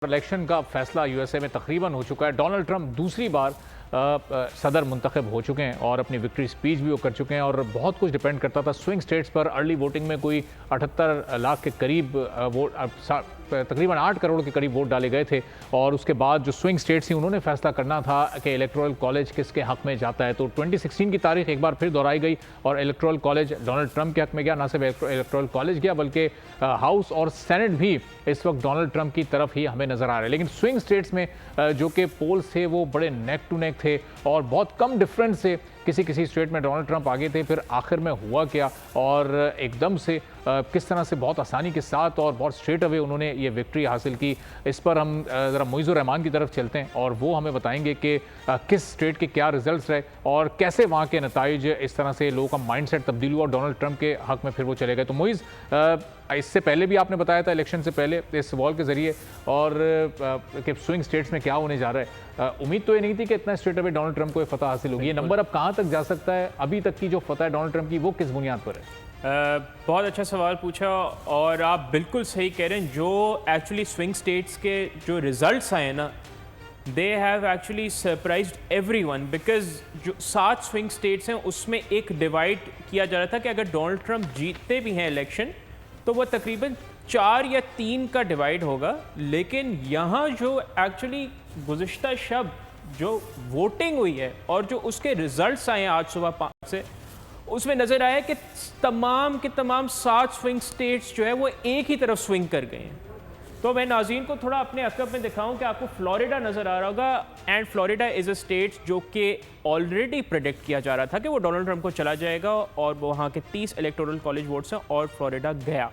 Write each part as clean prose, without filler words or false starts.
Election का फैसला USA में तकरीबन हो चुका है। डोनाल्ड ट्रंप दूसरी बार सदर मुंतखब हो चुके हैं और अपनी विक्ट्री स्पीच भी वो कर चुके हैं और बहुत कुछ डिपेंड करता था स्विंग स्टेट्स पर। अर्ली वोटिंग में कोई 78 लाख के करीब वोट, तकरीबन 8 करोड़ के करीब वोट डाले गए थे और उसके बाद जो स्विंग स्टेट्स थी उन्होंने फैसला करना था कि इलेक्टोरल कॉलेज किसके हक में जाता है। तो 2016 की तारीख एक बार फिर दोहराई गई और इलेक्टोरल कॉलेज डोनाल्ड ट्रंप के हक में गया। ना सिर्फ इलेक्टोरल कॉलेज गया बल्कि हाउस और सेनेट भी इस वक्त डोनाल्ड ट्रंप की तरफ ही हमें नजर आ रहे हैं। लेकिन स्विंग स्टेट्स में जो कि पोल्स थे वो बड़े नेक टू नेक थे और बहुत कम डिफरेंस से किसी स्टेट में डोनाल्ड ट्रंप आगे थे। फिर आखिर में हुआ क्या और एकदम से किस तरह से बहुत आसानी के साथ और बहुत स्ट्रेट अवे उन्होंने ये विक्ट्री हासिल की, इस पर हम ज़रा मुइज़ुर रहमान की तरफ चलते हैं और वो हमें बताएंगे कि किस स्टेट के क्या रिजल्ट्स रहे और कैसे वहाँ के नताइज इस तरह से लोगों का माइंडसेट तब्दील हुआ और डोनाल्ड ट्रंप के हक में फिर वो चले गए। तो मुइज़, इससे पहले भी आपने बताया था इलेक्शन से पहले इस सवाल के जरिए और कि स्विंग स्टेट्स में क्या होने जा रहा है। उम्मीद तो ये नहीं थी कि इतना स्ट्रेट अवे डोनाल्ड ट्रंप को फतह हासिल होगी। ये नंबर अब कहाँ तक जा सकता है? अभी तक की जो फतह है डोनाल्ड ट्रंप की वो किस बुनियाद पर है? बहुत अच्छा सवाल पूछा और आप बिल्कुल सही कह रहे हैं। जो एक्चुअली स्विंग स्टेट्स के जो रिजल्ट्स आए ना, they have actually surprised everyone because जो 7 स्विंग स्टेट्स हैं उसमें एक डिवाइड किया जा रहा था कि अगर डोनाल्ड ट्रंप जीतते भी हैं इलेक्शन तो वो तकरीबन 4 या 3 का डिवाइड होगा। लेकिन यहाँ जो एक्चुअली गुज़िश्ता शब जो वोटिंग हुई है और जो उसके रिजल्ट्स आए हैं आज सुबह 5 से, उसमें नज़र आया कि तमाम के तमाम 7 स्विंग स्टेट्स जो है वो एक ही तरफ स्विंग कर गए हैं। तो मैं नाज़रीन को थोड़ा अपने अकब में दिखाऊं कि आपको फ्लोरिडा नज़र आ रहा होगा and Florida is a state जो कि ऑलरेडी प्रेडिक्ट किया जा रहा था कि वो डोनाल्ड ट्रंप को चला जाएगा और वहाँ के 30 इलेक्टोरल कॉलेज वोट्स हैं और फ्लोरिडा गया।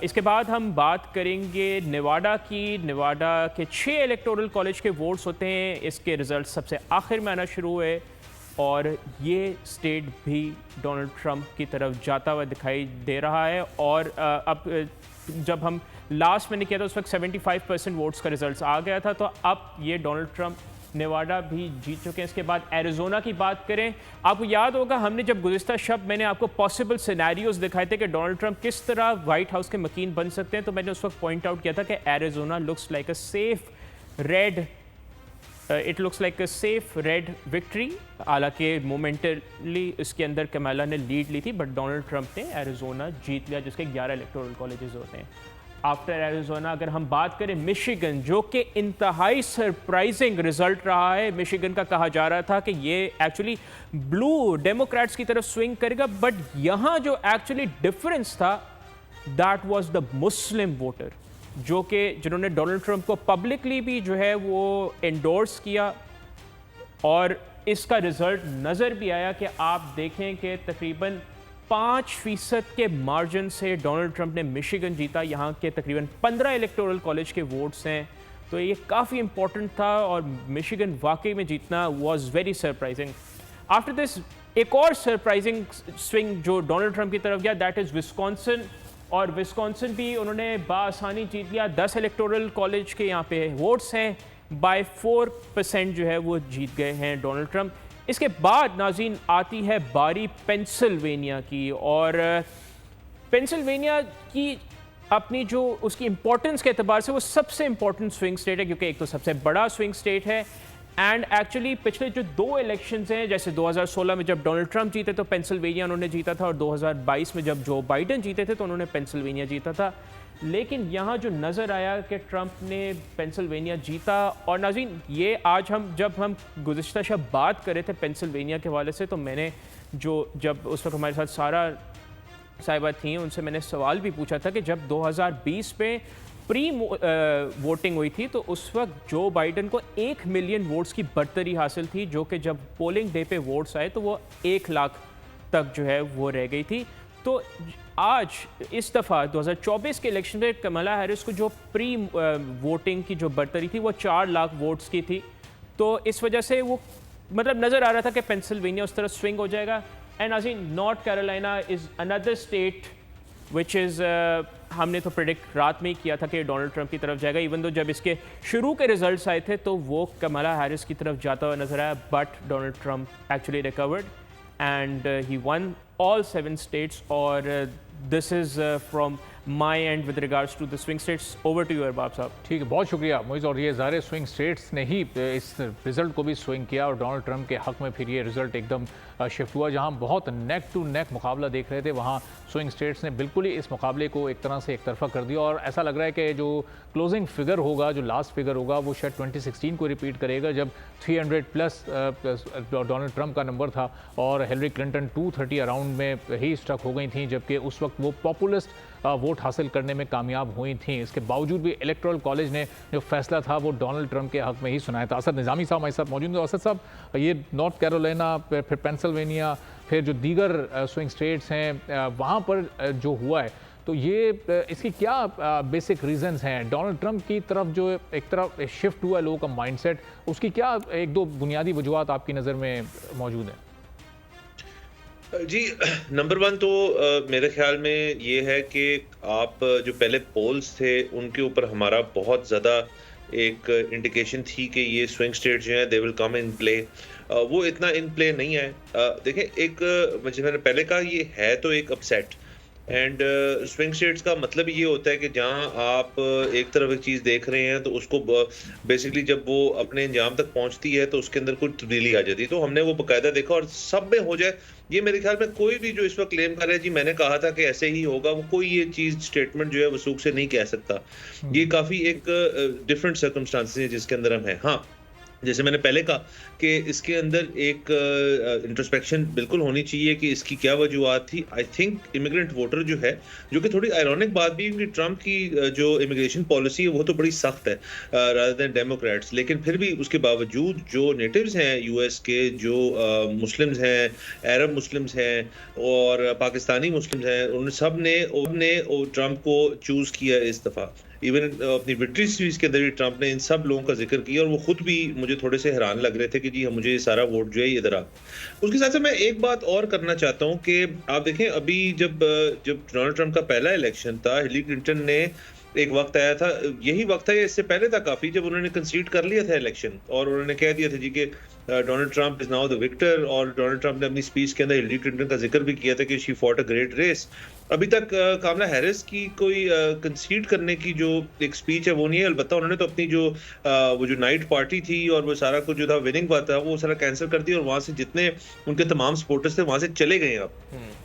इसके बाद हम बात करेंगे नेवाडा की। नेवाडा के 6 इलेक्टोरल कॉलेज के वोट्स होते हैं, इसके रिजल्ट सबसे आखिर में आना शुरू हुए और ये स्टेट भी डोनाल्ड ट्रंप की तरफ जाता हुआ दिखाई दे रहा है। और अब जब हम लास्ट मैंने किया था उस वक्त 75% वोट्स का रिजल्ट आ गया था, तो अब ये डोनाल्ड ट्रंप नेवाडा भी जीत चुके हैं। इसके बाद एरिज़ोना की बात करें, आपको याद होगा हमने जब गुज़िश्ता शब मैंने आपको पॉसिबल सिनेरियोज दिखाए थे कि डोनाल्ड ट्रंप किस तरह वाइट हाउस के मकीन बन सकते हैं, तो मैंने उस वक्त पॉइंट आउट किया था कि Arizona looks like a safe read it looks like a safe red victory. हालांकि मोमेंटली इसके अंदर कमाला ने लीड ली थी बट डोनाल्ड ट्रंप ने एरिज़ोना जीत लिया जिसके 11 इलेक्टोरल कॉलेजेस होते हैं। आफ्टर एरिज़ोना अगर हम बात करें मिशिगन, जो कि इंतहाई सरप्राइजिंग रिजल्ट रहा है। मिशिगन का कहा जा रहा था कि ये एक्चुअली ब्लू डेमोक्रेट्स की तरफ स्विंग करेगा, बट यहाँ जो एक्चुअली डिफरेंस था that was the Muslim voter, जो कि जिन्होंने डोनाल्ड ट्रंप को पब्लिकली भी जो है वो एंडोर्स किया और इसका रिजल्ट नज़र भी आया कि आप देखें कि तकरीबन 5% के मार्जिन से डोनाल्ड ट्रंप ने मिशिगन जीता। यहाँ के तकरीबन 15 इलेक्टोरल कॉलेज के वोट्स हैं, तो ये काफ़ी इंपॉर्टेंट था और मिशिगन वाकई में जीतना was very surprising. After this एक और सरप्राइजिंग स्विंग जो डोनाल्ड ट्रंप की तरफ गया दैट इज़ विस्कॉन्सिन, और विस्कॉन्सिन भी उन्होंने बाआसानी जीत लिया। 10 इलेक्टोरल कॉलेज के यहाँ पे वोट्स हैं, बाय 4% जो है वो जीत गए हैं डोनाल्ड ट्रंप। इसके बाद नाज़रीन आती है बारी पेंसिल्वेनिया की, और पेंसिल्वेनिया की अपनी जो उसकी इंपॉर्टेंस के एतबार से वो सबसे इंपॉर्टेंट स्विंग स्टेट है क्योंकि एक तो सबसे बड़ा स्विंग स्टेट है एंड एक्चुअली पिछले जो 2 इलेक्शंस हैं, जैसे 2016 में जब डोनाल्ड ट्रंप जीते तो पेंसिल्वेनिया उन्होंने जीता था और 2022 में जब जो बाइडेन जीते थे तो उन्होंने पेंसिल्वेनिया जीता था। लेकिन यहाँ जो नज़र आया कि ट्रंप ने पेंसिल्वेनिया जीता, और नाज़रीन ये आज जब हम गुज़िश्ता शब बात कर रहे थे पेंसिल्वेनिया के हवाले से, तो मैंने जब उस वक्त हमारे साथ सारा साहिबा थी उनसे मैंने सवाल भी पूछा था कि जब 2020 में प्री वोटिंग हुई थी तो उस वक्त जो बाइडेन को 1 मिलियन वोट्स की बढ़तरी हासिल थी, जो कि जब पोलिंग डे पे वोट्स आए तो वो 1 लाख तक जो है वो रह गई थी। तो आज इस दफ़ा 2024 के इलेक्शन में कमला हैरिस को जो प्री वोटिंग की जो बढ़तरी थी वो 4 लाख वोट्स की थी, तो इस वजह से वो मतलब नज़र आ रहा था कि पेंसिल्वेनिया उस तरह स्विंग हो जाएगा। And I north Carolina is another state which is हमने तो प्रेडिक्ट रात में ही किया था कि डोनाल्ड ट्रंप की तरफ जाएगा, इवन दो जब इसके शुरू के रिजल्ट्स आए थे तो वो कमला हैरिस की तरफ जाता हुआ नजर आया, but Donald Trump actually recovered and he one all 7 states, or this is from my end with regards to the swing states. Over to you, Arbab साहब. ठीक है, बहुत शुक्रिया मोइज़। और ये ज़ाहिर स्विंग स्टेट्स ने ही इस रिज़ल्ट को भी स्विंग किया और डोनाल्ड ट्रंप के हक़ में फिर ये रिज़ल्ट एकदम शिफ्ट हुआ। जहां बहुत नेक टू नेक मुकाबला देख रहे थे, वहां स्विंग स्टेट्स ने बिल्कुल ही इस मुकाबले को एक तरह से एक तरफा कर दिया। और ऐसा लग रहा है कि जो क्लोजिंग फिगर होगा, जो लास्ट फिगर होगा, वो शायद 2016 को रिपीट करेगा, जब 300 प्लस डोनाल्ड ट्रंप का नंबर था और हिलरी क्लिंटन 230 अराउंड में ही स्टक हो गई थी, जबकि उस वक्त वो पॉपुलिस्ट वोट हासिल करने में कामयाब हुई थी। इसके बावजूद भी इलेक्टोरल कॉलेज ने जो फैसला था वो डोनाल्ड ट्रंप के हक़ में ही सुनाया था। असद निज़ामी साहब हमारे साथ मौजूद हैं। असद साहब, ये नॉर्थ कैरोलिना, फिर पेंसिल्वेनिया, फिर जो दीगर स्विंग स्टेट्स हैं, वहाँ पर जो हुआ है, तो ये इसकी क्या बेसिक रीजंस हैं? डोनाल्ड ट्रंप की तरफ जो एक तरफ शिफ्ट हुआ है लोगों का माइंडसेट, उसकी क्या एक दो बुनियादी वजूहत आपकी नज़र में मौजूद हैं? जी, नंबर वन तो मेरे ख्याल में ये है कि आप जो पहले पोल्स थे उनके ऊपर हमारा बहुत ज़्यादा एक इंडिकेशन थी कि ये स्विंग स्टेट जो हैं they will come in play. वो इतना इन प्ले नहीं है। देखें, एक मुझे मैंने पहले कहा, ये है तो एक अपसेट। एंड स्विंग स्टेट्स का मतलब ये होता है कि जहां आप एक तरफ एक चीज़ देख रहे हैं तो उसको बेसिकली जब वो अपने अंजाम तक पहुंचती है तो उसके अंदर कुछ तब्दीली आ जाती है। तो हमने वो बाकायदा देखा और सब में हो जाए, ये मेरे ख्याल में कोई भी जो इस वक्त क्लेम कर रहा है जी मैंने कहा था कि ऐसे ही होगा, वो कोई ये चीज़ स्टेटमेंट जो है वसूख से नहीं कह सकता। ये काफ़ी एक डिफरेंट सर्कमस्टांसेस है जिसके अंदर हम हैं। हाँ, जैसे मैंने पहले कहा कि इसके अंदर एक इंट्रोस्पेक्शन बिल्कुल होनी चाहिए कि इसकी क्या वजूहत थी। आई थिंक इमिग्रेंट वोटर जो है, जो कि थोड़ी आयरॉनिक बात भी, क्योंकि ट्रंप की जो इमिग्रेशन पॉलिसी है वो तो बड़ी सख्त है रादर देन डेमोक्रेट्स, लेकिन फिर भी उसके बावजूद जो नेटिव्स हैं यूएस के, जो मुस्लिम्स हैं, अरब मुस्लिम्स हैं और पाकिस्तानी मुस्लिम्स हैं, उन सब ने ट्रंप को चूज़ किया इस दफ़ा। इवन अपनी विक्ट्री स्पीच के अंदर भी ट्रंप ने इन सब लोगों का जिक्र किया और वो खुद भी मुझे थोड़े से हैरान लग रहे थे कि जी मुझे ये सारा वोट जो है इधर आ। उसके साथ साथ मैं एक बात और करना चाहता हूँ कि आप देखें, अभी जब डोनाल्ड ट्रंप का पहला इलेक्शन था, हिलरी क्लिंटन ने एक वक्त आया था, यही वक्त था या इससे पहले था काफ़ी, जब उन्होंने कंसीड कर लिया था इलेक्शन और उन्होंने कह दिया था जी कि Donald Trump is now the victor. और डोनाल्ड ट्रंप ने अपनी स्पीच के अंदर हिलरी क्लिंटन का जिक्र भी किया था कि she fought a great race. अभी तक कामला हैरिस की कोई कंसीड करने की जो एक स्पीच है वो नहीं है। अलबत्ता उन्होंने तो अपनी जो वो जो नाइट पार्टी थी और वो सारा कुछ जो था विनिंग हुआ था वो सारा कैंसिल कर दिया और वहां से जितने उनके तमाम सपोर्टर्स थे वहां से चले गए अब।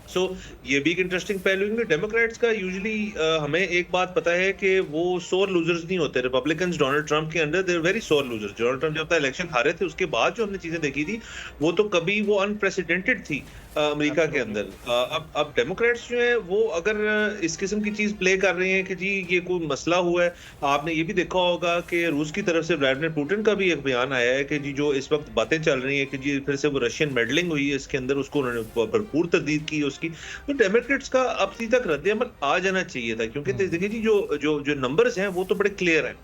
सो ये भी एक इंटरेस्टिंग पहलू है। डेमोक्रेट्स का यूजुअली हमें एक बात पता है कि वो सोर लूजर्स नहीं होते। रिपब्लिकन्स डोनाल्ड ट्रंप के अंडर दे आर वेरी सोर लूजर्स। डोनाल्ड ट्रंप जब तक इलेक्शन हारे थे उसके बाद जो हमने चीजें देखी थी वो तो कभी वो अनप्रेसिडेंटेड थी अमेरिका के अंदर। अब डेमोक्रेट्स जो है वो अगर इस किस्म की चीज प्ले कर रहे हैं कि जी ये कोई मसला हुआ है, आपने ये भी देखा होगा कि रूस की तरफ से व्लादिमीर पुतिन का भी एक बयान आया है कि जी जो इस वक्त बातें चल रही हैं कि जी फिर से वो रशियन मेडलिंग हुई है इसके अंदर, उसको उन्होंने भरपूर तरदीद की उसकी। तो डेमोक्रेट्स का अब तक रद्द अमल आ जाना चाहिए था, क्योंकि देखिए जी जो नंबर्स हैं वो तो बड़े क्लियर हैं।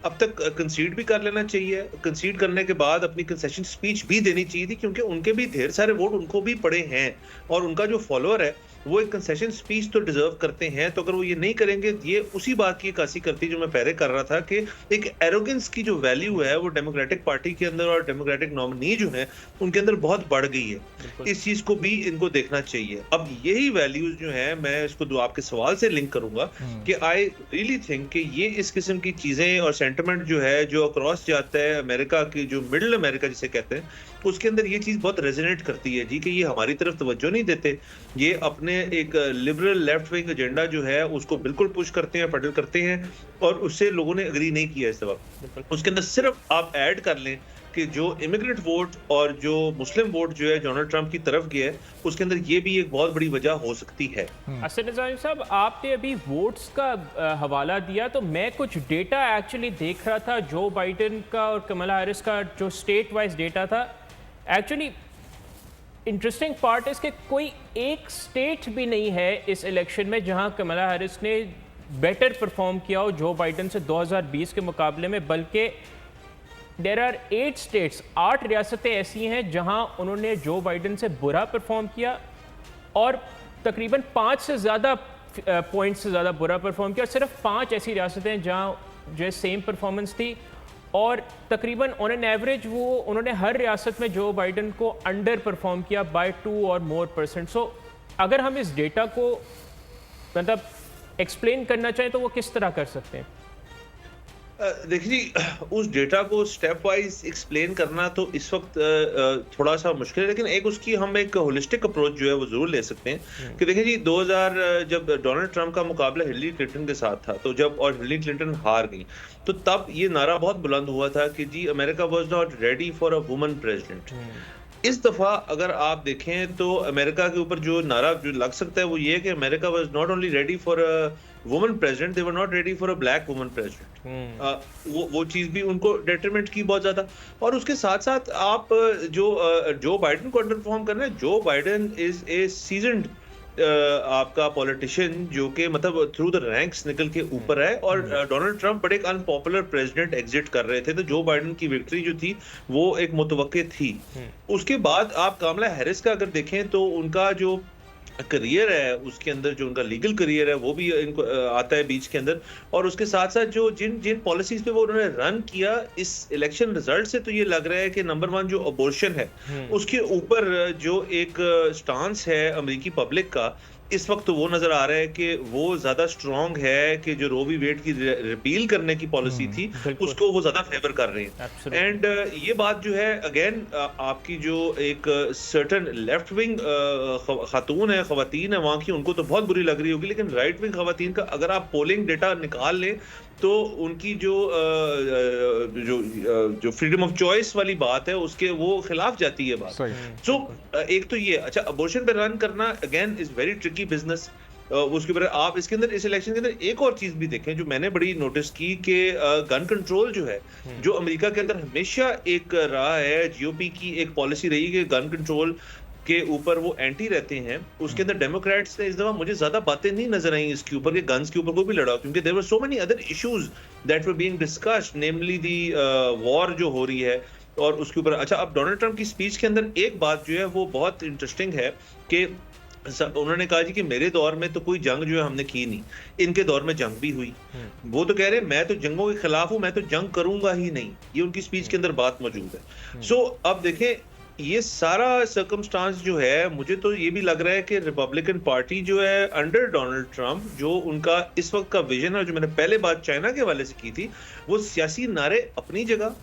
अब तक कंसीड भी कर लेना चाहिए, कंसीड करने के बाद अपनी कंसेशन स्पीच भी देनी चाहिए थी, क्योंकि उनके भी ढेर सारे वोट उनको भी पड़े हैं और उनका जो फॉलोअर है वो एक कंसेशन स्पीच तो डिजर्व करते हैं। तो अगर वो ये नहीं करेंगे, ये उसी बात की अक्कासी करती जो मैं पहले कर रहा था कि एक एरोगेंस की जो वैल्यू है वो डेमोक्रेटिक पार्टी के अंदर और डेमोक्रेटिक नॉमिनी जो है उनके अंदर बहुत बढ़ गई है। इस चीज को भी इनको देखना चाहिए। अब यही वैल्यूज जो है, मैं इसको आपके सवाल से लिंक करूंगा कि आई रियली थिंक कि ये इस किस्म की चीजें और सेंटिमेंट जो है जो अक्रॉस जाता है अमेरिका की, जो मिडिल अमेरिका जिसे कहते हैं, उसके अंदर ये चीज बहुत रेजोनेट करती है जी कि ये हमारी तरफ तवज्जो नहीं देते, ये अपने एक लिबरल लेफ्ट विंग एजेंडा जो है उसको बिल्कुल पुश करते हैं, फडल करते हैं और उससे लोगों ने एग्री नहीं किया इस वक्त। उसके अंदर सिर्फ आप ऐड कर लें कि जो इमिग्रेंट वोट और जो मुस्लिम वोट जो है डोनाल्ड ट्रंप की तरफ गया है, उसके अंदर ये भी एक बहुत बड़ी वजह हो सकती है। असद निज़ामी साहब, आपने अभी वोट्स का हवाला दिया तो मैं कुछ डेटा एक्चुअली देख रहा था, जो बाइडेन का और कमला हैरिस का जो स्टेट वाइज डेटा था। एक्चुअली इंटरेस्टिंग पार्ट है इसके, कोई एक स्टेट भी नहीं है इस इलेक्शन में जहां कमला हैरिस ने बेटर परफॉर्म किया हो जो बाइडेन से 2020 के मुकाबले में, बल्कि देयर आर 8 स्टेट्स, 8 रियासतें ऐसी हैं जहां उन्होंने जो बाइडेन से बुरा परफॉर्म किया और तकरीबन 5 से ज़्यादा पॉइंट से ज़्यादा बुरा परफॉर्म किया। सिर्फ 5 ऐसी रियासतें जहां जो सेम परफॉर्मेंस थी और तकरीबन ऑन एन एवरेज वो उन्होंने हर रियासत में जो बाइडेन को अंडर परफॉर्म किया बाय 2 और मोर %। सो अगर हम इस डेटा को मतलब एक्सप्लेन करना चाहें तो वो किस तरह कर सकते हैं? देखिए जी, उस डेटा को स्टेप वाइज एक्सप्लेन करना तो इस वक्त थोड़ा सा मुश्किल है, लेकिन एक उसकी हम एक होलिस्टिक अप्रोच जो है वो जरूर ले सकते हैं कि देखिए जी 2000 जब डोनाल्ड ट्रंप का मुकाबला हिलरी क्लिंटन के साथ था, तो जब और हिलरी क्लिंटन हार गई, तो तब ये नारा बहुत बुलंद हुआ था कि जी America was not ready for a woman president. इस दफा अगर आप देखें तो अमेरिका के ऊपर जो नारा जो लग सकता है वो ये है कि America was not only ready for a woman president, they were not ready for a black woman president. वो चीज भी उनको डेट्रीमेंट की बहुत ज्यादा। और उसके साथ साथ आप जो बाइडेन को अंडर परफॉर्म कर रहे हैं, Joe Biden is a seasoned आपका पॉलिटिशियन जो कि मतलब थ्रू द रैंक्स निकल के ऊपर है, और डोनाल्ड ट्रंप बड़े एक अनपॉपुलर प्रेसिडेंट एग्जिट कर रहे थे, तो जो बाइडेन की विक्ट्री जो थी वो एक मुतवक्के थी। उसके बाद आप कामला हैरिस का अगर देखें तो उनका जो करियर है उसके अंदर, जो उनका लीगल करियर है वो भी इनको आता है बीच के अंदर, और उसके साथ साथ जो जिन पॉलिसीज पे वो उन्होंने रन किया इस इलेक्शन रिजल्ट से, तो ये लग रहा है कि नंबर 1 जो अबॉर्शन है उसके ऊपर जो एक स्टांस है अमेरिकी पब्लिक का, इस वक्त तो वो नजर आ रहा है कि वो ज्यादा स्ट्रांग है कि जो रो वी वेड की रिपील करने की पॉलिसी थी उसको वो ज्यादा फेवर कर रहे हैं। एंड ये बात जो है अगेन आपकी जो एक सर्टन लेफ्ट विंग खातून है, खवातीन है वहां की, उनको तो बहुत बुरी लग रही होगी, लेकिन राइट विंग खवातीन का अगर आप पोलिंग डेटा निकाल लें तो उनकी जो फ्रीडम ऑफ चॉइस वाली बात है उसके वो खिलाफ जाती है बात। सो एक तो ये अच्छा अबॉर्शन पे रन करना again is very tricky business. उसके बाद आप इसके अंदर इस इलेक्शन के अंदर एक और चीज भी देखें जो मैंने बड़ी नोटिस की कि गन कंट्रोल जो है, जो अमेरिका के अंदर हमेशा एक रहा है, जीओपी की एक पॉलिसी रही कि गन कंट्रोल के ऊपर वो एंटी रहते हैं, उसके अंदर डेमोक्रेट्स ने इस दफा मुझे ज्यादा बातें नहीं नजर आई इसके ऊपर कि गन्स के ऊपर कोई भी लड़ा, क्योंकि there were so many other issues that were being discussed, namely the war जो हो रही है और उसके ऊपर। अच्छा, अब डोनाल्ड ट्रंप की स्पीच के अंदर एक बात जो है वो बहुत इंटरेस्टिंग है कि उन्होंने कहा जी कि मेरे दौर में तो कोई जंग जो है हमने की नहीं, इनके दौर में जंग भी हुई। वो तो कह रहे हैं मैं तो जंगों के खिलाफ हूं, मैं तो जंग करूंगा ही नहीं, ये उनकी स्पीच के अंदर बात मौजूद है। सो अब देखें ये सारा सर्कमस्टांस जो है, मुझे तो ये भी लग रहा है कि रिपब्लिकन पार्टी जो है अंडर डोनाल्ड ट्रंप, जो उनका इस वक्त का विजन है, जो मैंने पहले बात चाइना के हवाले से की थी, वो सियासी नारे अपनी जगह,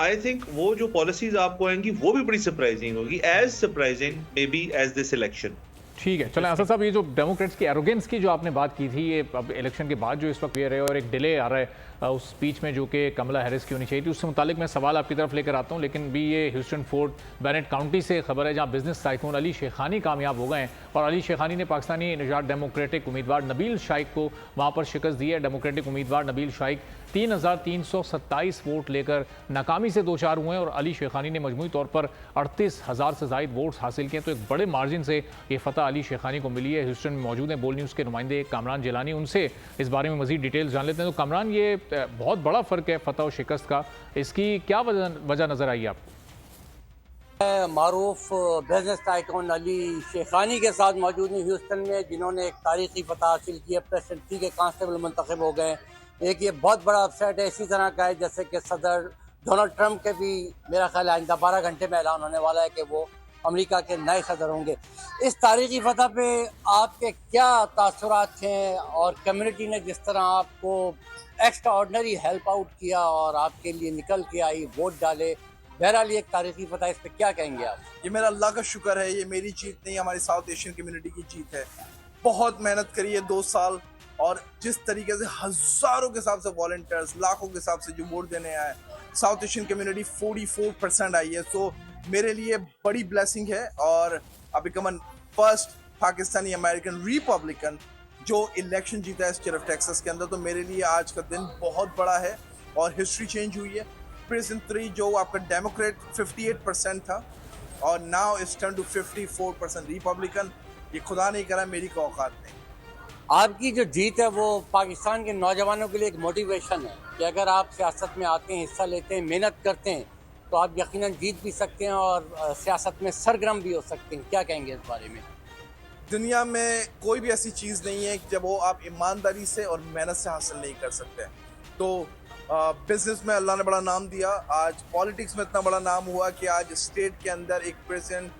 आई थिंक वो जो पॉलिसीज आपको आएंगी वो भी बड़ी सरप्राइजिंग होगी, as surprising may be as this election. ठीक है, चलें असद साहब, ये जो डेमोक्रेट्स की एरोगेंस की जो आपने बात की थी, ये अब इलेक्शन के बाद जो इस वक्त क्लियर है और एक डिले आ रहा है उस स्पीच में जो कि कमला हैरिस की होनी चाहिए थी, उससे मुतालिक मैं सवाल आपकी तरफ लेकर आता हूँ। लेकिन भी ये ह्यूस्टन फोर्ट बेनेट काउंटी से खबर है जहाँ बिजनेस टाइकून अली शेखानी कामयाब हो गए हैं, और अली शेखानी ने पाकिस्तानी निजात डेमोक्रेटिक उम्मीदवार नबील शाइक को वहाँ पर शिकस्त दी है। डेमोक्रेटिक उम्मीदवार नबील शाइक 3,327 वोट लेकर नाकामी से दो चार हुए हैं और अली शेखानी ने मजमूई तौर पर 38,000 से ज़ायद वोट्स हासिल किए। तो एक बड़े मार्जिन से ये फतह अली शेखानी को मिली है। ह्यूस्टन में मौजूद हैं बोल न्यूज़ के नुमाइंदे कामरान जिलानी, उनसे इस बारे में मज़ीद डिटेल्स जान लेते हैं। तो कामरान, ये बहुत बड़ा फ़र्क है फतह और शिकस्त का, इसकी क्या वजह नज़र आई आपको? मारूफ बिजनेस टाइकून अली शेखानी के साथ मौजूद हैं ह्यूस्टन में, जिन्होंने एक तारीखी फतह हासिल की है, प्रेसिडेंसी के कांस्टेबल मुंतखब हो गए। एक ये बहुत बड़ा अपसेट है, इसी तरह का है जैसे कि सदर डोनाल्ड ट्रंप के भी मेरा ख्याल है आइंदा 12 घंटे में ऐलान होने वाला है कि वो अमेरिका के नए सदर होंगे। इस तारीखी फतह पे आपके क्या तासुरात हैं, और कम्युनिटी ने जिस तरह आपको एक्स्ट्रा ऑर्डनरी हेल्प आउट किया और आपके लिए निकल के आई, वोट डाले, बहरहाल एक तारीखी फतह, इस पर क्या कहेंगे आप? ये मेरा अल्लाह का शुक्र है, ये मेरी जीत नहीं, हमारी साउथ एशियन कम्युनिटी की जीत है। बहुत मेहनत करी है 2 साल, और जिस तरीके से हज़ारों के हिसाब से वॉलंटियर्स, लाखों के हिसाब से जो वोट देने आए, साउथ एशियन कम्युनिटी 44% आई है। सो मेरे लिए बड़ी ब्लेसिंग है, और I become first Pakistani American Republican जो इलेक्शन जीता है स्टेट ऑफ टेक्सास के अंदर। तो मेरे लिए आज का दिन बहुत बड़ा है और हिस्ट्री चेंज हुई है। प्रेसिडेंट 3 जो आपका डेमोक्रेट 58% था, और now it's turn to 54% Republican. ये खुदा नहीं करा, मेरी का औकात नहीं। आपकी जो जीत है वो पाकिस्तान के नौजवानों के लिए एक मोटिवेशन है कि अगर आप सियासत में आते हैं, हिस्सा लेते हैं, मेहनत करते हैं, तो आप यकीनन जीत भी सकते हैं और सियासत में सरगर्म भी हो सकते हैं। क्या कहेंगे इस बारे में? दुनिया में कोई भी ऐसी चीज़ नहीं है जब वो आप ईमानदारी से और मेहनत से हासिल नहीं कर सकते। तो बिजनेस में अल्लाह ने बड़ा नाम दिया, आज पॉलिटिक्स में इतना बड़ा नाम हुआ कि आज स्टेट के अंदर एक प्रेसिडेंट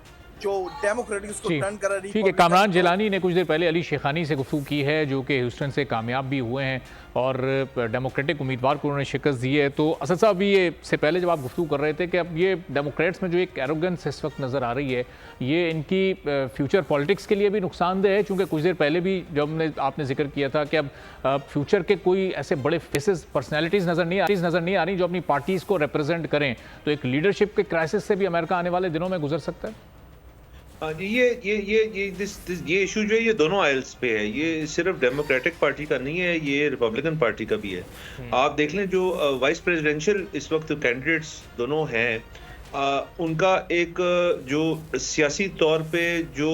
जो डेमोक्रेटिक उसको जी, टर्न कर रहा है ठीक है। कामरान जिलानी ने कुछ देर पहले अली शेखानी से गुफ्तगू की है, जो कि ह्यूस्टन से कामयाब भी हुए हैं और डेमोक्रेटिक उम्मीदवार को उन्होंने शिकस्त दी है। तो असद साहब, ये से पहले जब आप गुफ्तगू कर रहे थे कि अब ये डेमोक्रेट्स में जो एक एरोगेंस इस वक्त नज़र आ रही है, ये इनकी फ्यूचर पॉलिटिक्स के लिए भी नुकसानदेह है, चूँकि कुछ देर पहले भी जब आपने जिक्र किया था कि अब फ्यूचर के कोई ऐसे बड़े फेसेस, पर्सनैलिटीज़ नज़र नहीं आ रही जो अपनी पार्टीज़ को रिप्रेजेंट करें, तो एक लीडरशिप के क्राइसिस से भी अमेरिका आने वाले दिनों में गुजर सकता है। हाँ जी, ये इशू जो है ये दोनों आइल्स पे है। ये सिर्फ डेमोक्रेटिक पार्टी का नहीं है, ये रिपब्लिकन पार्टी का भी है। आप देख लें जो वाइस प्रेसिडेंशियल इस वक्त कैंडिडेट्स दोनों हैं, उनका एक जो सियासी तौर पे जो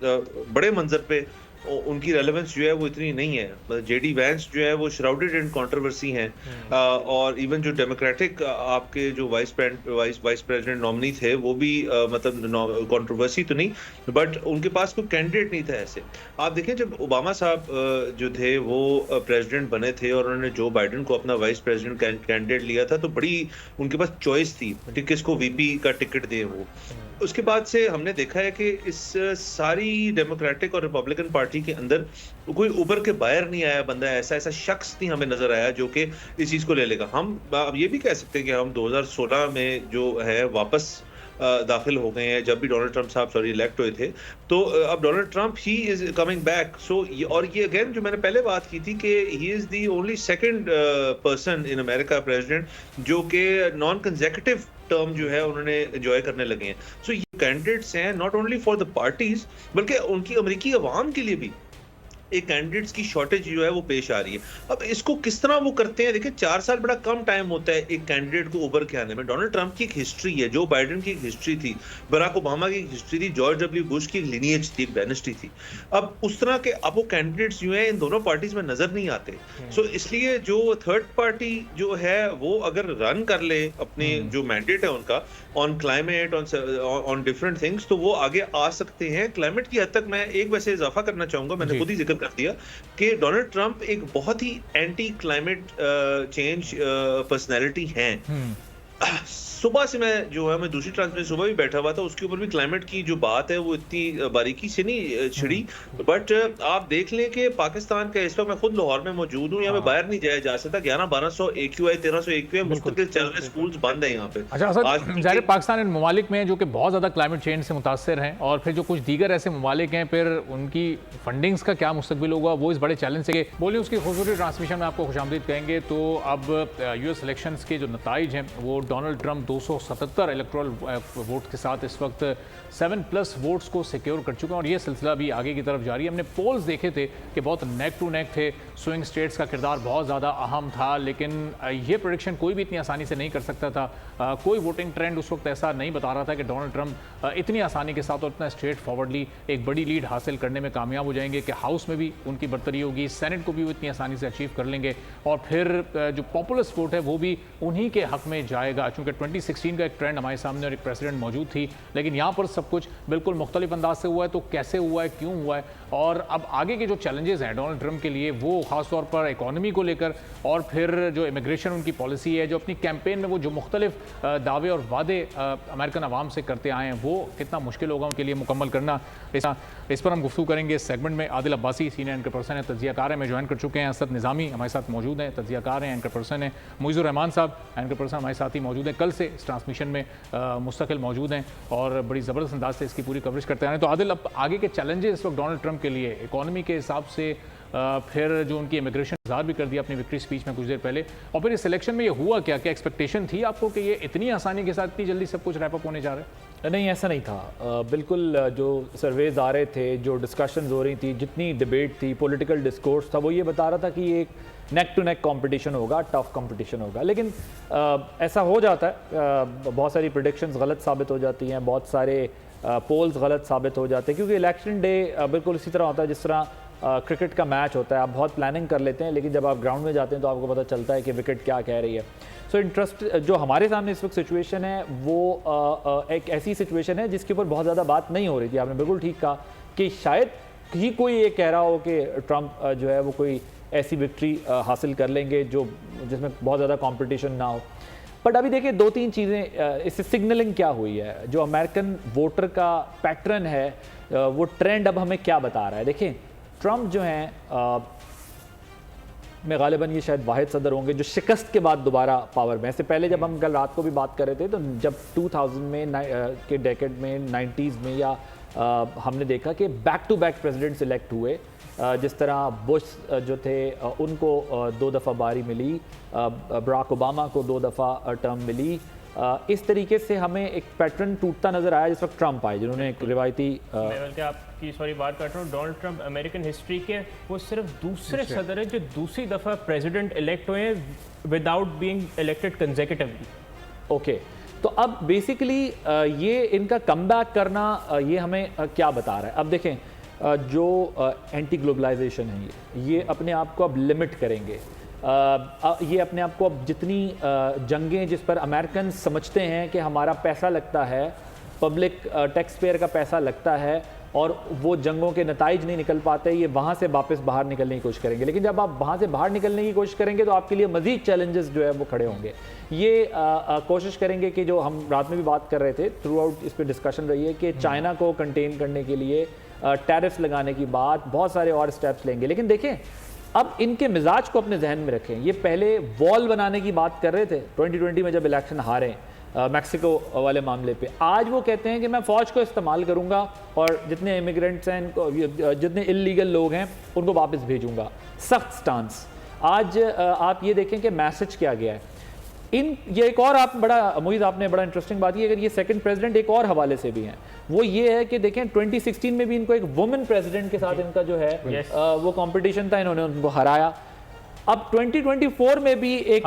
बड़े मंजर पे उनकी रेलेवेंस जो है वो इतनी नहीं है। जेडी वैंस जो है वो श्राउडेड इन कंट्रोवर्सी हैं, और इवन जो डेमोक्रेटिक आपके जो वाइस प्रेसिडेंट नॉमिनी थे वो भी मतलब कंट्रोवर्सी तो नहीं, बट उनके पास कोई कैंडिडेट नहीं था। ऐसे आप देखें, जब ओबामा साहब जो थे वो प्रेसिडेंट बने थे और उन्होंने जो बाइडेन को अपना वाइस प्रेसिडेंट कैंडिडेट लिया था, तो बड़ी उनके पास चॉइस थी कि किसको वीपी का टिकट दें। वो उसके बाद से हमने देखा है कि इस सारी डेमोक्रेटिक और रिपब्लिकन पार्टी के अंदर कोई उभर के बाहर नहीं आया बंदा, ऐसा शख्स नहीं हमें नजर आया जो कि इस चीज को ले लेगा। हम अब ये भी कह सकते हैं कि हम 2016 में जो है वापस दाखिल हो गए हैं, जब भी डोनाल्ड ट्रंप साहब इलेक्ट हुए थे, तो अब Donald Trump he is coming back. So और ये अगेन जो मैंने पहले बात की थी कि he is the only second person in America president जो कि नॉन कंसेक्यूटिव टर्म जो है उन्होंने एंजॉय करने लगे हैं। सो ये कैंडिडेट्स हैं not only for the parties, बल्कि उनकी अमेरिकी अवाम के लिए भी एक कैंडिडेट्स की शॉर्टेज जो है वो पेश आ रही है। अब इसको किस तरह वो करते हैं, देखिए 4 साल बड़ा कम टाइम होता है एक कैंडिडेट को उभर के आने में। डोनाल्ड ट्रंप की एक हिस्ट्री है, जो बाइडेन की एक हिस्ट्री थी, बराक ओबामा की एक हिस्ट्री थी, जॉर्ज डब्ल्यू बुश की एक लिनिएज थी, एक डायनेस्टी थी। अब उस तरह के अब वो कैंडिडेट्स जो है इन दोनों पार्टीज में नजर नहीं आते। सो इसलिए जो थर्ड पार्टी जो है वो अगर रन कर ले अपने जो मैंडेट है उनका on climate, on different things, तो वो आगे आ सकते हैं। क्लाइमेट की हद तक मैं एक वैसे इजाफा करना चाहूंगा, मैंने खुद ही जिक्र कर दिया कि डोनाल्ड ट्रंप एक बहुत ही एंटी क्लाइमेट चेंज पर्सनैलिटी हैं। सुबह से मैं जो है मैं दूसरी ट्रांसमिशन सुबह भी बैठा हुआ था, उसके ऊपर भी क्लाइमेट की जो बात है वो इतनी बारीकी से नहीं छिड़ी, बट आप देख लें कि पाकिस्तान का इस वक्त मैं खुद लाहौर में मौजूद हूँ, यहाँ पे बाहर नहीं जाया जा सकता। 1100-1200 AQI 1300 AQI मुस्तकिल चल रहे, स्कूल्स बंद है यहाँ पे। अच्छा सर, पाकिस्तान इन ममालिक में जो कि बहुत ज़्यादा क्लाइमेट चेंज से मुतासर हैं, और फिर जो कुछ दीगर ऐसे ममालिक हैं, फिर उनकी फंडिंग्स का क्या मुस्तकबिल होगा, वो इस बड़े चैलेंज से बोलिए। उसकी खूबसूरती ट्रांसमिशन में आपको खुशामदीद कहेंगे। तो अब US इलेक्शंस के जो नताइज हैं वो डोनाल्ड ट्रंप 277 इलेक्टोरल वोट के साथ इस वक्त 7+ वोट्स को सिक्योर कर चुके हैं, और ये सिलसिला भी आगे की तरफ जारी है। हमने पोल्स देखे थे कि बहुत नेक टू नेक थे, स्विंग स्टेट्स का किरदार बहुत ज़्यादा अहम था, लेकिन ये प्रेडिक्शन कोई भी इतनी आसानी से नहीं कर सकता था। कोई वोटिंग ट्रेंड उस वक्त ऐसा नहीं बता रहा था कि डोनाल्ड ट्रंप इतनी आसानी के साथ और इतना स्ट्रेट फॉरवर्डली एक बड़ी लीड हासिल करने में कामयाब हो जाएंगे कि हाउस में भी उनकी बरतरी होगी, सेनेट को भी वो इतनी आसानी से अचीव कर लेंगे, और फिर जो पॉपुलर वोट है वो भी उन्हीं के हक में जाएगा। चूँकि 2016 का एक ट्रेंड हमारे सामने और एक प्रेसिडेंट मौजूद थी, लेकिन यहाँ पर सब कुछ बिल्कुल मुख्तलिफ अंदाज से हुआ है। तो कैसे हुआ है, क्यों हुआ है, और अब आगे के जो चैलेंजेस हैं डोनाल्ड ट्रंप के लिए, वो खासतौर पर इकोनॉमी को लेकर, और फिर जो इमिग्रेशन उनकी पॉलिसी है, जो अपनी कैंपेन में वो जो मुख्तलिफ दावे और वादे अमेरिकन अवाम से करते आए हैं, वो कितना मुश्किल होगा उनके लिए मुकम्मल करना। इस पर हम गुफ्तगू करेंगे इस सेगमेंट में। Adil Abbasi senior anchor person है, तज्जियाकार है, में ज्वाइन कर चुके हैं। असद निज़ामी हमारे साथ मौजूद हैं, तज्जियाकार हैं, एंकर पर्सन है। मुइज़ुर रहमान साहब एंकर पर्सन हमारे साथ ही मौजूद हैं, कल से इस ट्रांसमिशन में मुस्तकिल मौजूद हैं और बड़ी ज़बरदस्त अंदाज से इसकी पूरी कवरेज करते हैं। तो आदिल, अब आगे के चैलेंजेस इस वक्त डोनाल्ड ट्रंप के लिए इकोनॉमी के हिसाब से, फिर जो उनकी इमिग्रेशन इज़हार भी कर दिया अपनी विक्ट्री स्पीच में कुछ देर पहले, और फिर इस इलेक्शन में ये हुआ क्या एक्सपेक्टेशन थी आपको कि ये इतनी आसानी के साथ इतनी जल्दी सब कुछ रैप अप होने जा रहा है? नहीं, ऐसा नहीं था। बिल्कुल जो सर्वेज आ रहे थे, जो डिस्कशंस हो रही थी, जितनी डिबेट थी, पॉलिटिकल डिस्कोर्स था, वो ये बता रहा था कि ये एक नेक टू नेक कंपटीशन होगा, टफ कंपटीशन होगा। लेकिन ऐसा हो जाता है, बहुत सारी प्रेडिक्शंस गलत साबित हो जाती हैं, बहुत सारे पोल्स गलत साबित हो जाते हैं, क्योंकि इलेक्शन डे बिल्कुल इसी तरह होता है जिस तरह क्रिकेट का मैच होता है। आप बहुत प्लानिंग कर लेते हैं, लेकिन जब आप ग्राउंड में जाते हैं तो आपको पता चलता है कि विकेट क्या कह रही है। सो इंटरेस्ट जो हमारे सामने इस वक्त सिचुएशन है वो एक ऐसी सिचुएशन है जिसके ऊपर बहुत ज़्यादा बात नहीं हो रही थी। आपने बिल्कुल ठीक कहा कि शायद ही कोई ये कह रहा हो कि ट्रंप जो है वो कोई ऐसी विक्ट्री हासिल कर लेंगे जो जिसमें बहुत ज़्यादा कंपटीशन ना हो। बट अभी देखिए 2-3 चीज़ें इससे सिग्नलिंग क्या हुई है, जो अमेरिकन वोटर का पैटर्न है वो ट्रेंड अब हमें क्या बता रहा है। देखिए ट्रंप जो हैं में गालिबन ये शायद वाहिद सदर होंगे जो शिकस्त के बाद दोबारा पावर में। इससे पहले जब हम कल रात को भी बात कर रहे थे तो जब 2000 में के डेकेड में 90s में या हमने देखा कि back to back president select हुए, जिस तरह बुश जो थे उनको 2 दफ़ा बारी मिली, बराक ओबामा को 2 दफ़ा टर्म मिली, इस तरीके से हमें एक पैटर्न टूटता नजर आया जिस वक्त ट्रंप आए जिन्होंने एक रिवायती आपकी सॉरी बात कर रहा हूँ, डोनाल्ड ट्रंप अमेरिकन हिस्ट्री के वो सिर्फ दूसरे सदर हैं जो दूसरी दफ़ा प्रेसिडेंट इलेक्ट हुए without being elected consecutively. Okay, तो अब बेसिकली ये इनका कमबैक करना ये हमें क्या बता रहा है। अब देखें जो एंटी ग्लोबलाइजेशन है ये अपने आप को अब लिमिट करेंगे, ये अपने आप को अब जितनी जंगें जिस पर अमेरिकन समझते हैं कि हमारा पैसा लगता है, पब्लिक टैक्स पेयर का पैसा लगता है और वो जंगों के नताइज नहीं निकल पाते, ये वहाँ से वापस बाहर निकलने की कोशिश करेंगे। लेकिन जब आप वहाँ से बाहर निकलने की कोशिश करेंगे तो आपके लिए मज़ीद चैलेंजेस जो है वो खड़े होंगे। ये कोशिश करेंगे कि जो हम रात में भी बात कर रहे थे, थ्रू आउट इस पर डिस्कशन रही है कि चाइना को कंटेन करने के लिए टैरिफ्स लगाने की बात, बहुत सारे और स्टेप्स लेंगे। लेकिन देखें अब इनके मिजाज को अपने जहन में रखें। ये पहले वॉल बनाने की बात कर रहे थे 2020 में जब इलेक्शन हारे मैक्सिको वाले मामले पे, आज वो कहते हैं कि मैं फ़ौज को इस्तेमाल करूंगा और जितने इमिग्रेंट्स हैं जितने इलीगल लोग हैं उनको वापस भेजूंगा। सख्त स्टांस। आज आप ये देखें कि मैसेज क्या गया है ये एक और आप बड़ा मोहित आपने बड़ा इंटरेस्टिंग बात की, अगर ये सेकंड प्रेसिडेंट एक और हवाले से भी हैं, वो ये है कि देखें 2016 में भी इनको एक वुमेन प्रेसिडेंट के साथ इनका जो है वो कंपटीशन था, इन्होंने उनको हराया। अब 2024 में भी एक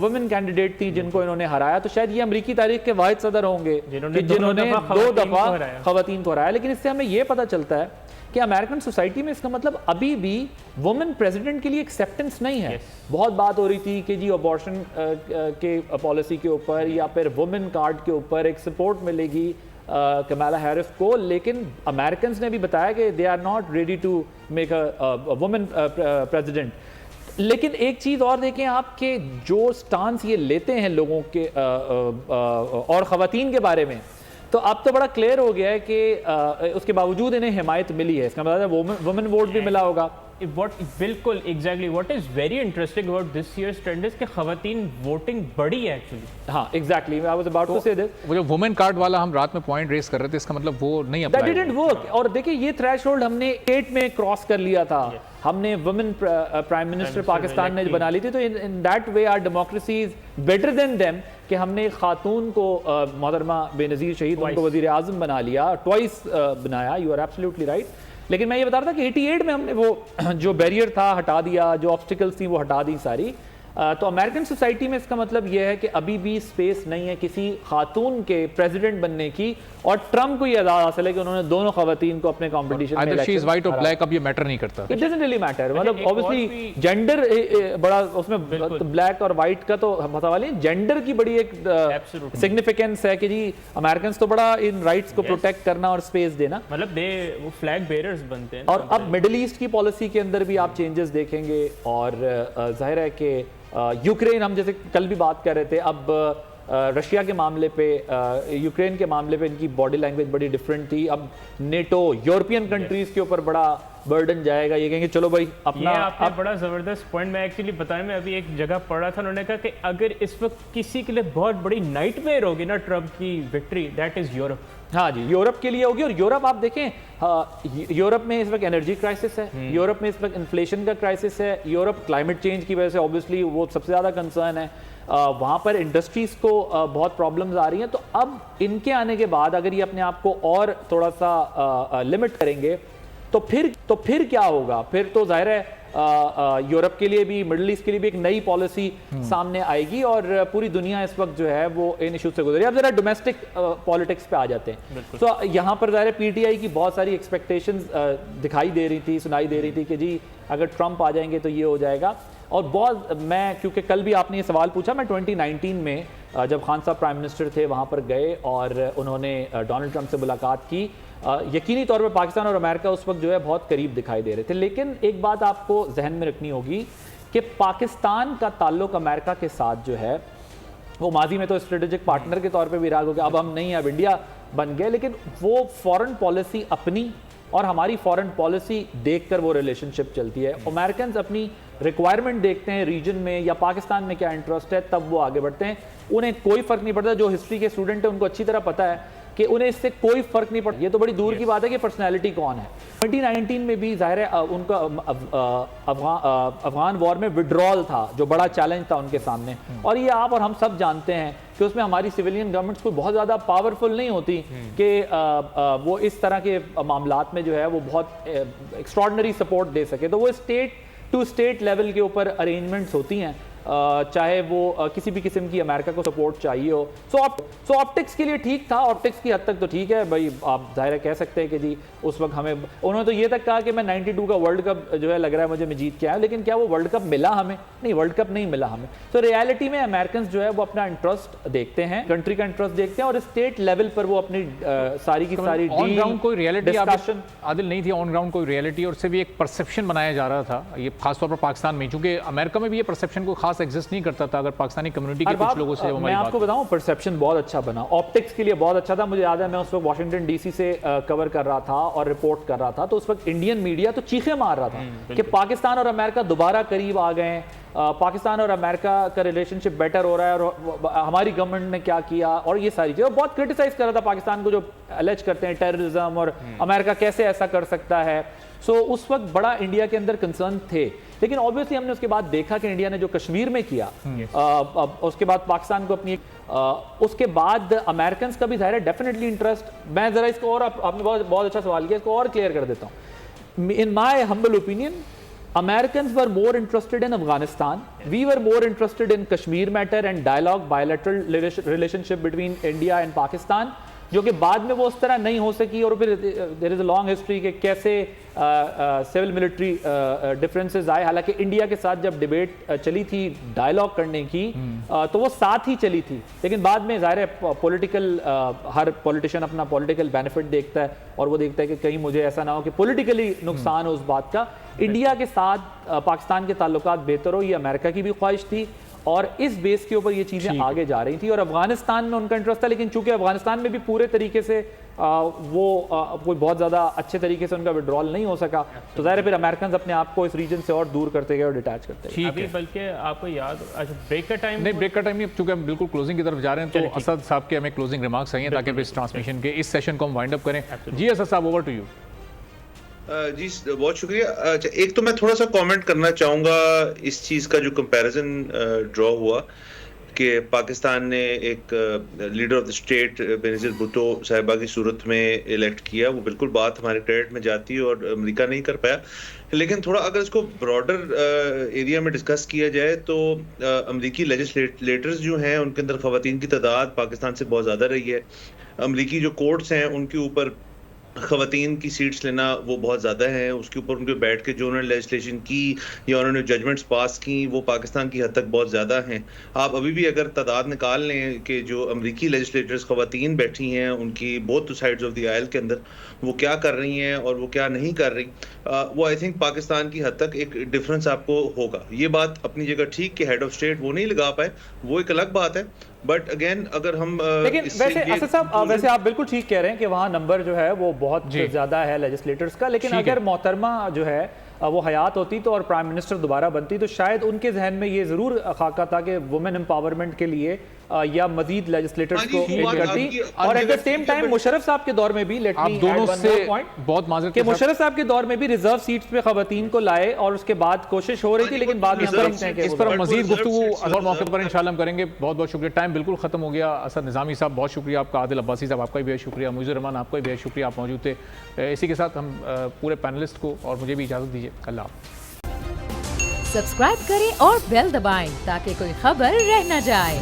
वुमेन कैंडिडेट थी जिनको इन्होंने हराया, तो शायद ये अमेरिकी तारीख के वाहिद सदर होंगे जिन्होंने 2 दफा खवातीन को हराया। लेकिन इससे हमें ये पता चलता है कि अमेरिकन सोसाइटी में इसका मतलब अभी भी वुमेन प्रेसिडेंट के लिए एक्सेप्टेंस नहीं है। बहुत बात हो रही थी कि जी अबॉर्शन के पॉलिसी के ऊपर या फिर वुमेन कार्ड के ऊपर एक सपोर्ट मिलेगी कमाला हैरिस को, लेकिन अमेरिकन ने भी बताया कि they are not ready to make a women president. लेकिन एक चीज़ और देखें आप कि जो स्टांस ये लेते हैं लोगों के और ख़वातीन के बारे में, तो अब तो बड़ा क्लियर हो गया है कि उसके बावजूद इन्हें हिमायत मिली है। इसका मतलब वुमेन वोट भी मिला होगा। बिल्कुल exactly what is very interesting about this year's trend is कि खवातीन वोटिंग बढ़ी है एक्चुअली। हाँ exactly, I was about to say this. वो जो वुमेन कार्ड वाला हम रात में पॉइंट रेस कर रहे थे, इसका मतलब वो नहीं अप्लाई, दैट डिडंट वर्क। और देखिए ये थ्रेशोल्ड हमने 8 में क्रॉस कर लिया था, हमने वुमेन प्राइम मिनिस्टर पाकिस्तान ने बना ली थी, तो in that way our democracy is better than them कि हमने खातून को मोहतरमा बेनज़ीर शहीद उनको वज़ीर आज़म बना लिया, ट्वाइस बनाया। You are absolutely right. लेकिन मैं ये बता रहा था कि 88 में हमने वो जो बैरियर था हटा दिया, जो ऑब्स्टिकल्स थी वो हटा दी सारी। तो अमेरिकन सोसाइटी में इसका मतलब यह है कि अभी भी स्पेस नहीं है किसी खातून के प्रेसिडेंट बनने की, और ट्रंप को ये एजाज़ हासिल है कि उन्होंने दोनों खवातीन को अपने कंपटीशन में either she is white or black, अब ये मैटर नहीं करता। It doesn't really matter. मतलब ऑब्वियसली जेंडर बड़ा उसमें ब्लैक और वाइट का तो सवाल है, जेंडर की बड़ी एक सिग्निफिकेंस है कि जी अमेरिकन तो बड़ा इन राइट्स को प्रोटेक्ट करना और स्पेस देना, मतलब वो फ्लैग बेयरर्स बनते हैं। और अब मिडिल ईस्ट की पॉलिसी के अंदर भी आप चेंजेस देखेंगे, और जाहिर है कि यूक्रेन, हम जैसे कल भी बात कर रहे थे, अब रशिया के मामले पे यूक्रेन के मामले पे इनकी बॉडी लैंग्वेज बड़ी डिफरेंट थी। अब नेटो यूरोपियन कंट्रीज के ऊपर बड़ा बर्डन जाएगा, ये कहेंगे चलो भाई अपना। आपने बड़ा ज़बरदस्त पॉइंट मैं एक्चुअली बताया, मैं अभी एक जगह पढ़ा था, उन्होंने कहा कि अगर इस वक्त किसी के लिए बहुत बड़ी नाइटमेयर होगी ना ट्रंप की विक्ट्री, दैट इज़ यूरोप। हाँ जी, यूरोप के लिए होगी। और यूरोप आप देखें, यूरोप में इस वक्त एनर्जी क्राइसिस है, यूरोप में इस वक्त इन्फ्लेशन का क्राइसिस है, यूरोप क्लाइमेट चेंज की वजह से ऑब्वियसली वो सबसे ज़्यादा कंसर्न है, वहाँ पर इंडस्ट्रीज़ को बहुत प्रॉब्लम्स आ रही हैं। तो अब इनके आने के बाद अगर ये अपने आप को और थोड़ा सा लिमिट करेंगे तो फिर क्या होगा? फिर तो जाहिर है यूरोप के लिए भी, मिडिल ईस्ट के लिए भी एक नई पॉलिसी सामने आएगी, और पूरी दुनिया इस वक्त जो है वो इन इशूज से गुजरी। अब जरा डोमेस्टिक पॉलिटिक्स पे आ जाते हैं, तो यहाँ पर ज़ाहिर पीटीआई की बहुत सारी एक्सपेक्टेशंस दिखाई दे रही थी, सुनाई दे रही थी कि जी अगर ट्रंप आ जाएंगे तो ये हो जाएगा। और बहुत, मैं क्योंकि कल भी आपने ये सवाल पूछा, मैं 2019 में जब खान साहब प्राइम मिनिस्टर थे वहाँ पर गए और उन्होंने डोनाल्ड ट्रंप से मुलाकात की, यकीनी तौर पर पाकिस्तान और अमेरिका उस वक्त जो है बहुत करीब दिखाई दे रहे थे। लेकिन एक बात आपको जहन में रखनी होगी कि पाकिस्तान का ताल्लुक अमेरिका के साथ जो है वो माजी में तो स्ट्रेटेजिक पार्टनर के तौर पे भी रहा, क्योंकि अब हम नहीं, अब इंडिया बन गए, लेकिन वो फॉरेन पॉलिसी अपनी और हमारी फॉरेन पॉलिसी देखकर वो रिलेशनशिप चलती है। अमेरिकन अपनी रिक्वायरमेंट देखते हैं रीजन में या पाकिस्तान में क्या इंटरेस्ट है, तब वो आगे बढ़ते हैं। उन्हें कोई फर्क नहीं पड़ता, जो हिस्ट्री के स्टूडेंट हैं उनको अच्छी तरह पता है कि उन्हें इससे कोई फर्क नहीं पड़ता। ये तो बड़ी दूर की बात है कि पर्सनैलिटी कौन है। 2019 में भी जाहिर है उनका अफगान वॉर में विड्रॉल था, जो बड़ा चैलेंज था उनके सामने, और ये आप और हम सब जानते हैं कि उसमें हमारी सिविलियन गवर्नमेंट्स कोई बहुत ज़्यादा पावरफुल नहीं होती कि वो इस तरह के मामलात में जो है वो बहुत एक्स्ट्रॉर्डनरी सपोर्ट दे सके। तो वो स्टेट टू स्टेट लेवल के ऊपर अरेंजमेंट्स होती हैं, चाहे वो किसी भी किस्म की अमेरिका को सपोर्ट चाहिए हो। सो ऑप्टिक्स के लिए ठीक था, ऑप्टिक्स की हद तक तो ठीक है भाई। आप जाहिर कह सकते हैं कि जी उस वक्त हमें, उन्होंने तो ये तक कहा कि मैं 92 का वर्ल्ड कप जो है लग रहा है मुझे मैं जीत के आया, लेकिन क्या वो वर्ल्ड कप मिला हमें? नहीं, वर्ल्ड कप नहीं मिला हमें। तो रियलिटी में अमेरिकन जो है वो अपना इंटरेस्ट देखते हैं, कंट्री का इंटरेस्ट देखते हैं, और स्टेट लेवल पर वो अपनी सारी की सारी ऑन ग्राउंड कोई रियलिटी आदिल नहीं थी, ऑन ग्राउंड कोई रियलिटी, और सिर्फ एक परसेप्शन बनाया जा रहा था, ये खासतौर पर पाकिस्तान में, क्योंकि अमेरिका में भी ये परसेप्शन को खास एग्जिस्ट नहीं करता था। अगर पाकिस्तानी कम्युनिटी के कुछ लोगों से मैं आपको बताऊं, परसेप्शन बहुत अच्छा बना, ऑप्टिक्स के लिए बहुत अच्छा था। मुझे याद है मैं उस वक्त वाशिंगटन डीसी से कवर कर रहा था और रिपोर्ट कर रहा था, तो उस वक्त इंडियन मीडिया तो चीखे मार रहा था कि पाकिस्तान और अमेरिका दोबारा करीब आ गए हैं, पाकिस्तान और अमेरिका का रिलेशनशिप बेटर हो रहा है, और हमारी गवर्नमेंट ने क्या किया, और ये सारी चीज़ें बहुत क्रिटिसाइज कर रहा था पाकिस्तान को, जो एलेज करते हैं टेररिज्म, और अमेरिका कैसे ऐसा कर सकता है। सो उस वक्त बड़ा इंडिया के अंदर कंसर्न थे, लेकिन ऑब्वियसली हमने उसके बाद देखा कि इंडिया ने जो कश्मीर में किया, उसके बाद पाकिस्तान को अपनी, उसके बाद अमेरिकन का भी जाहिर है डेफिनेटली इंटरेस्ट। मैं जरा इसको और, आपने बहुत अच्छा सवाल किया, इसको और क्लियर कर देता हूँ। In my humble opinion, Americans were more interested in Afghanistan. We were more interested in Kashmir matter and dialogue, bilateral relationship between India and Pakistan, जो कि बाद में वो उस तरह नहीं हो सकी। और फिर there is a long history कि कैसे सिविल मिलिट्री डिफरेंसेस आए। हालांकि इंडिया के साथ जब डिबेट चली थी डायलॉग करने की, तो वो साथ ही चली थी, लेकिन बाद में ज़ाहिर है पॉलिटिकल, हर पॉलिटिशियन अपना पॉलिटिकल बेनिफिट देखता है, और वो देखता है कि कहीं मुझे ऐसा ना हो कि पॉलिटिकली नुकसान हो उस बात का। इंडिया के साथ पाकिस्तान के ताल्लुकात बेहतर हो, ये अमेरिका की भी ख्वाहिश थी, और इस बेस के ऊपर ये चीज़ें आगे जा रही थी। और अफगानिस्तान में उनका इंटरेस्ट था, लेकिन चूंकि अफगानिस्तान में भी पूरे तरीके से कोई बहुत ज़्यादा अच्छे तरीके से उनका विड्रॉल नहीं हो सका, तो ज़ाहिर फिर अमेरिकन अपने आप को इस रीजन से और दूर करते गए और डिटैच करते गए। अभी बल्कि आपको याद, अच्छा ब्रेक का टाइम नहीं, ब्रेक का टाइम नहीं, चूंकि हम बिल्कुल क्लोजिंग की तरफ जा रहे हैं, तो असद साहब के हमें क्लोजिंग रिमार्क्स चाहिए ताकि इस ट्रांसमिशन के इस सेशन को हम वाइंड अप करें। जी असद साहब, ओवर टू यू। जी बहुत शुक्रिया। अच्छा, एक तो मैं थोड़ा सा कमेंट करना चाहूँगा इस चीज़ का जो कंपैरिजन ड्रॉ हुआ कि पाकिस्तान ने एक leader of the state Benazir Bhutto साहिबा की सूरत में इलेक्ट किया, वो बिल्कुल बात हमारे क्रेडिट में जाती है और अमेरिका नहीं कर पाया। लेकिन थोड़ा अगर इसको ब्रॉडर एरिया में डिस्कस किया जाए तो अमेरिकी लेजिस्लेटर्स जो हैं उनके अंदर ख़वातीन की तादाद पाकिस्तान से बहुत ज़्यादा रही है। अमेरिकी जो कोर्ट्स हैं उनके ऊपर ख़वातीन की सीट्स लेना वो बहुत ज़्यादा है, उसके ऊपर उनके बैठ के जो उन्होंने लेजिस्लेशन की या उन्होंने जजमेंट्स पास की वो पाकिस्तान की हद तक बहुत ज़्यादा हैं। आप अभी भी अगर तादाद निकाल लें कि जो अमेरिकी लेजिस्लेटर्स ख़वातीन बैठी हैं उनकी both sides of the aisle के अंदर वो क्या कर रही हैं और वो क्या नहीं कर रही, वो आई थिंक पाकिस्तान की हद तक एक डिफरेंस आपको होगा। ये बात अपनी जगह ठीक कि हेड ऑफ स्टेट वो नहीं लगा पाए, वो एक अलग बात है, बट अगेन अगर हम लेकिन वैसे असद साहब, वैसे आप बिल्कुल ठीक कह रहे हैं कि वहाँ नंबर जो है वो बहुत ज़्यादा है लेजिस्लेटर्स का, लेकिन अगर मोहतरमा जो है वो हयात होती तो और प्राइम मिनिस्टर दोबारा बनती तो शायद उनके जहन में ये ज़रूर खाका था कि वुमेन एम्पावरमेंट के लिए या मजीद लेजिस्लेटर्स को करती। और at the same time Musharraf साहब के दौर में भी, आप दोनों से बहुत माजरत कि मुशर्रफ साहब के दौर में भी रिजर्व सीट्स पे खवातीन को लाए और उसके बाद कोशिश हो रही थी, लेकिन बाद में इस पर मजीद गुफ्तगू और मौके पर इंशाल्लाह हम करेंगे। बहुत बहुत शुक्रिया, टाइम बिल्कुल खत्म हो गया। असद निज़ामी साहब बहुत शुक्रिया आपका, आदिल अब्बासी साहब आपका भी बेहद शुक्रिया, मुजीर रहमान आपका भी बेहद शुक्रिया, आप मौजूद थे। इसी के साथ हम पूरे पैनलिस्ट को और मुझे भी इजाज़त दीजिए। अल्लाह हाफ़िज़। सब्सक्राइब करें और बेल दबाएं ताकि कोई खबर रह न जाए।